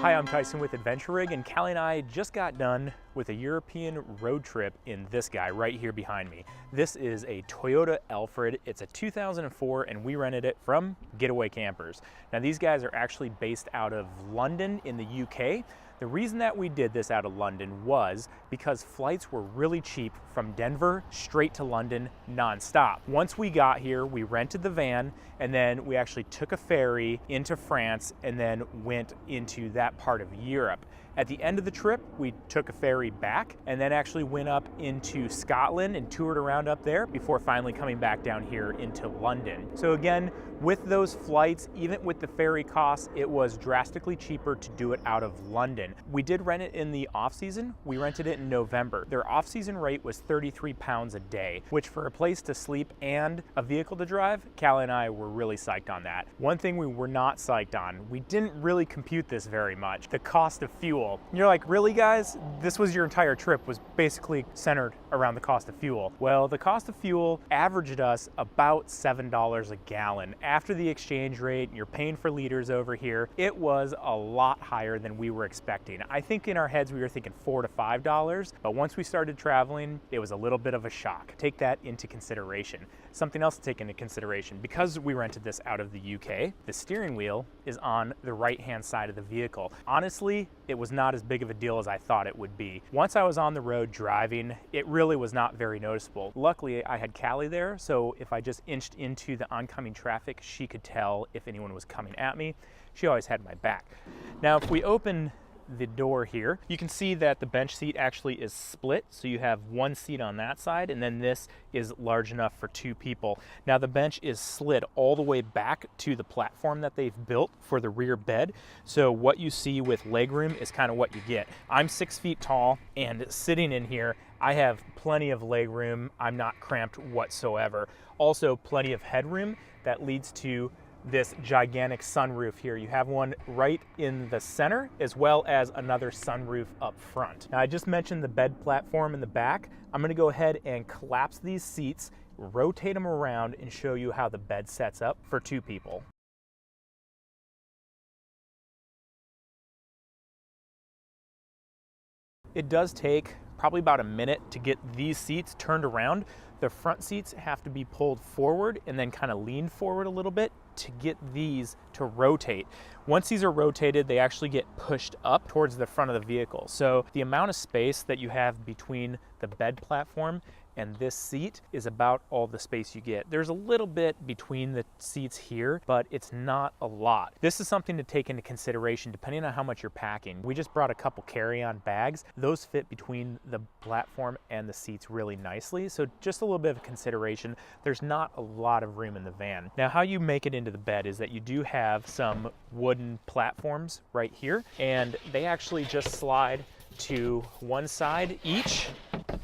Hi, I'm Tyson with Adventure Rig, and Callie and I just got done with a European road trip in this guy right here behind me. This is a Toyota Alfred. It's a 2004, and we rented it from Getaway Campers. Now, these guys are actually based out of London in the UK. The reason that we did this out of London was because flights were really cheap from Denver straight to London nonstop. Once we got here, we rented the van, and then we actually took a ferry into France and then went into that part of Europe. At the end of the trip, we took a ferry back and then actually went up into Scotland and toured around up there before finally coming back down here into London. So again, with those flights, even with the ferry costs, it was drastically cheaper to do it out of London. We did rent it in the off season. We rented it in November. Their off season rate was £33 a day, which for a place to sleep and a vehicle to drive, Callie and I were really psyched on that. One thing we were not psyched on, we didn't really compute this very much, the cost of fuel. You're like, really guys? This was your entire trip was basically centered around the cost of fuel. Well, the cost of fuel averaged us about $7 a gallon. After the exchange rate, you're paying for liters over here, it was a lot higher than we were expecting. I think in our heads we were thinking $4 to $5, but once we started traveling, it was a little bit of a shock. Take that into consideration. Something else to take into consideration, because we rented this out of the UK, the steering wheel is on the right-hand side of the vehicle. Honestly, it was not as big of a deal as I thought it would be. Once I was on the road driving, it really was not very noticeable. Luckily, I had Callie there, so if I just inched into the oncoming traffic, she could tell if anyone was coming at me. She always had my back. Now, if we open the door here, you can see that the bench seat actually is split, so you have one seat on that side, and then this is large enough for two people. Now the bench is slid all the way back to the platform that they've built for the rear bed, so what you see with legroom is kind of what you get. I'm 6 feet tall, and sitting in here I have plenty of legroom. I'm not cramped whatsoever. Also plenty of headroom that leads to this gigantic sunroof here. You have one right in the center, as well as another sunroof up front. Now, I just mentioned the bed platform in the back. I'm gonna go ahead and collapse these seats, rotate them around, and show you how the bed sets up for two people. It does take probably about a minute to get these seats turned around. The front seats have to be pulled forward and then kind of leaned forward a little bit to get these to rotate. Once these are rotated, they actually get pushed up towards the front of the vehicle. So the amount of space that you have between the bed platform and this seat is about all the space you get. There's a little bit between the seats here, but it's not a lot. This is something to take into consideration depending on how much you're packing. We just brought a couple carry-on bags. Those fit between the platform and the seats really nicely, so just a little bit of consideration. There's not a lot of room in the van. Now, how you make it into the bed is that you do have some wooden platforms right here, and they actually just slide to one side each.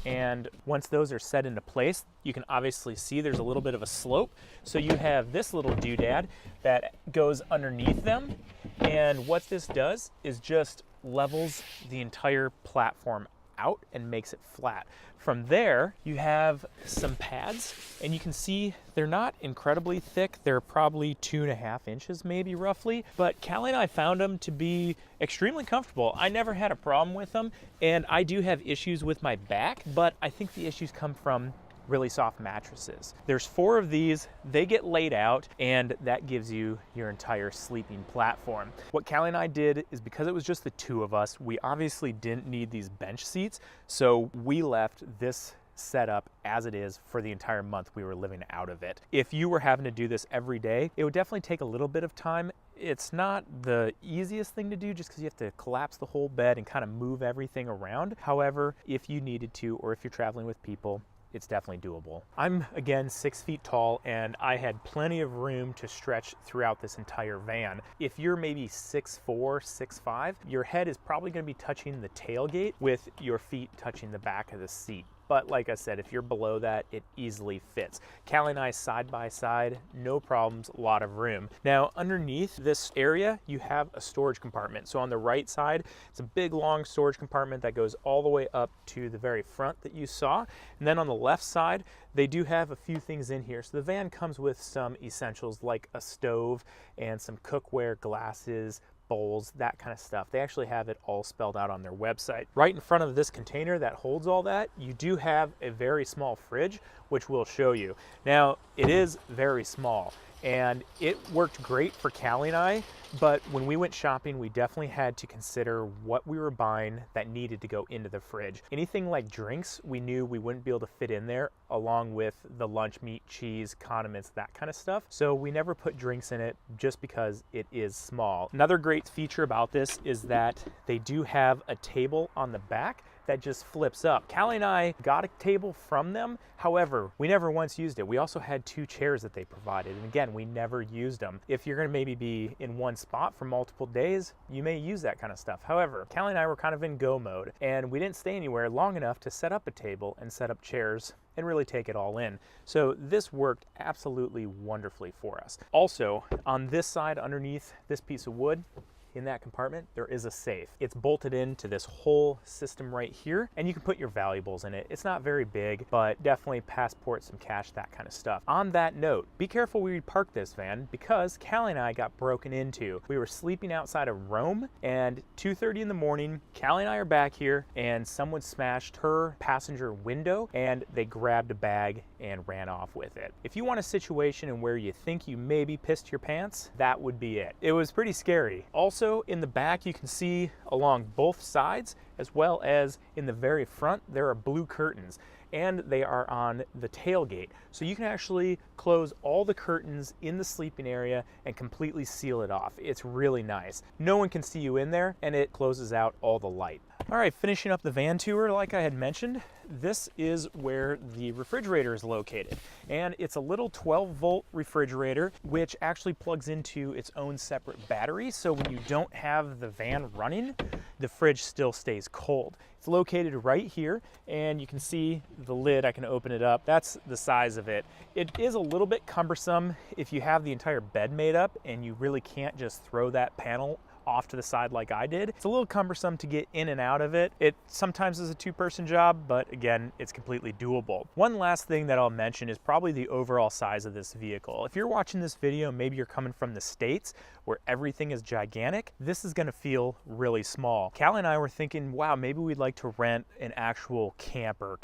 And once those are set into place, you can obviously see there's a little bit of a slope. So you have this little doodad that goes underneath them. And what this does is just levels the entire platform out and makes it flat. From there, you have some pads, and you can see they're not incredibly thick. They're probably 2.5 inches, maybe roughly, but Callie and I found them to be extremely comfortable. I never had a problem with them, and I do have issues with my back, but I think the issues come from really soft mattresses. There's 4 of these, they get laid out, and that gives you your entire sleeping platform. What Callie and I did is, because it was just the two of us, we obviously didn't need these bench seats, so we left this setup as it is for the entire month we were living out of it. If you were having to do this every day, it would definitely take a little bit of time. It's not the easiest thing to do just because you have to collapse the whole bed and kind of move everything around. However, if you needed to, or if you're traveling with people, it's definitely doable. I'm, again, 6 feet tall, and I had plenty of room to stretch throughout this entire van. If you're maybe 6'4", 6'5", your head is probably gonna be touching the tailgate with your feet touching the back of the seat. But like I said, if you're below that, it easily fits. Callie and I side by side, no problems, a lot of room. Now, underneath this area, you have a storage compartment. So on the right side, it's a big, long storage compartment that goes all the way up to the very front that you saw. And then on the left side, they do have a few things in here. So the van comes with some essentials like a stove and some cookware, glasses, bowls, that kind of stuff. They actually have it all spelled out on their website. Right in front of this container that holds all that, you do have a very small fridge, which we'll show you. Now, it is very small, and it worked great for Callie and I, but when we went shopping, we definitely had to consider what we were buying that needed to go into the fridge. Anything like drinks, we knew we wouldn't be able to fit in there, along with the lunch meat, cheese, condiments, that kind of stuff. So we never put drinks in it just because it is small. Another great feature about this is that they do have a table on the back that just flips up. Callie and I got a table from them. However, we never once used it. We also had 2 chairs that they provided. And again, we never used them. If you're gonna maybe be in one spot for multiple days, you may use that kind of stuff. However, Callie and I were kind of in go mode, and we didn't stay anywhere long enough to set up a table and set up chairs and really take it all in. So this worked absolutely wonderfully for us. Also, on this side underneath this piece of wood, in that compartment, there is a safe. It's bolted into this whole system right here, and you can put your valuables in it. It's not very big, but definitely passport, some cash, that kind of stuff. On that note, be careful where you park this van, because Callie and I got broken into. We were sleeping outside of Rome, and 2:30 in the morning, Callie and I are back here, and someone smashed her passenger window, and they grabbed a bag and ran off with it. If you want a situation in where you think you maybe pissed your pants, that would be it. It was pretty scary. Also, in the back, you can see along both sides, as well as in the very front, there are blue curtains, and they are on the tailgate. So you can actually close all the curtains in the sleeping area and completely seal it off. It's really nice. No one can see you in there, and it closes out all the light. All right, finishing up the van tour, like I had mentioned, this is where the refrigerator is located. And it's a little 12-volt refrigerator, which actually plugs into its own separate battery. So when you don't have the van running, the fridge still stays cold. It's located right here, and you can see the lid. I can open it up. That's the size of it. It is a little bit cumbersome if you have the entire bed made up and you really can't just throw that panel off to the side like I did. It's a little cumbersome to get in and out of it. It sometimes is a 2-person job, but again, it's completely doable. One last thing that I'll mention is probably the overall size of this vehicle. If you're watching this video, maybe you're coming from the States where everything is gigantic, this is gonna feel really small. Callie and I were thinking, wow, maybe we'd like to rent an actual camper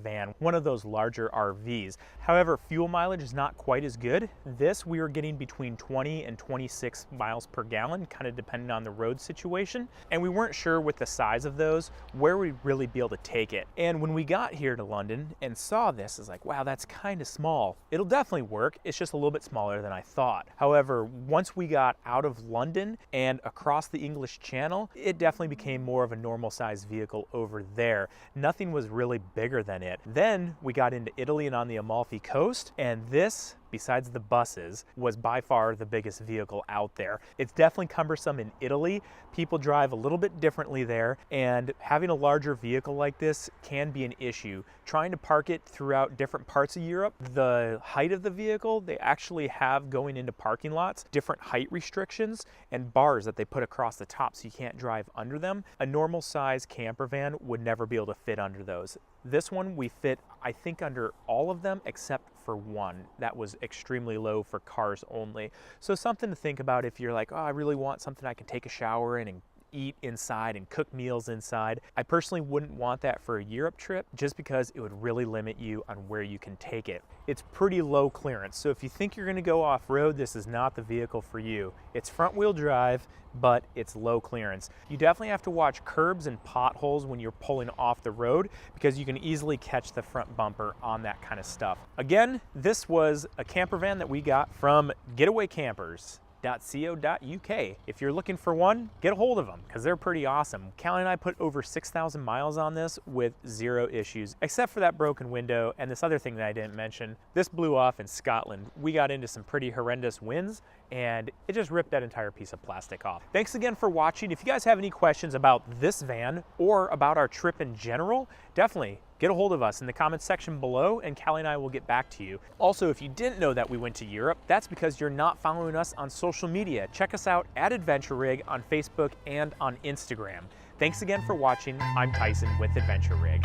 van, one of those larger RVs. However, fuel mileage is not quite as good. This, we were getting between 20 and 26 miles per gallon, kind of depending on the road situation, and we weren't sure with the size of those where we'd really be able to take it. And when we got here to London and saw this, it's like, wow, that's kind of small. It'll definitely work. It's just a little bit smaller than I thought. However, once we got out of London and across the English Channel, it definitely became more of a normal sized vehicle over there. Nothing was really bigger than it. Then we got into Italy and on the Amalfi Coast, and this, besides the buses, was by far the biggest vehicle out there. It's definitely cumbersome in Italy. People drive a little bit differently there, and having a larger vehicle like this can be an issue. Trying to park it throughout different parts of Europe, the height of the vehicle, they actually have, going into parking lots, different height restrictions and bars that they put across the top so you can't drive under them. A normal size camper van would never be able to fit under those. This one we fit, I think, under all of them except for one that was extremely low for cars only. So something to think about if you're like, oh, I really want something I can take a shower in and eat inside and cook meals inside. I personally wouldn't want that for a Europe trip just because it would really limit you on where you can take it. It's pretty low clearance, so if you think you're going to go off-road, this is not the vehicle for you. It's front-wheel drive, but it's low clearance. You definitely have to watch curbs and potholes when you're pulling off the road because you can easily catch the front bumper on that kind of stuff. Again, this was a camper van that we got from Getaway Campers. .co.uk. If you're looking for one, get a hold of them because they're pretty awesome. Callie and I put over 6,000 miles on this with 0 issues, except for that broken window and this other thing that I didn't mention. This blew off in Scotland. We got into some pretty horrendous winds and it just ripped that entire piece of plastic off. Thanks again for watching. If you guys have any questions about this van or about our trip in general, definitely get a hold of us in the comments section below and Callie and I will get back to you. Also, if you didn't know that we went to Europe, that's because you're not following us on social media. Check us out at Adventure Rig on Facebook and on Instagram. Thanks again for watching. I'm Tyson with Adventure Rig.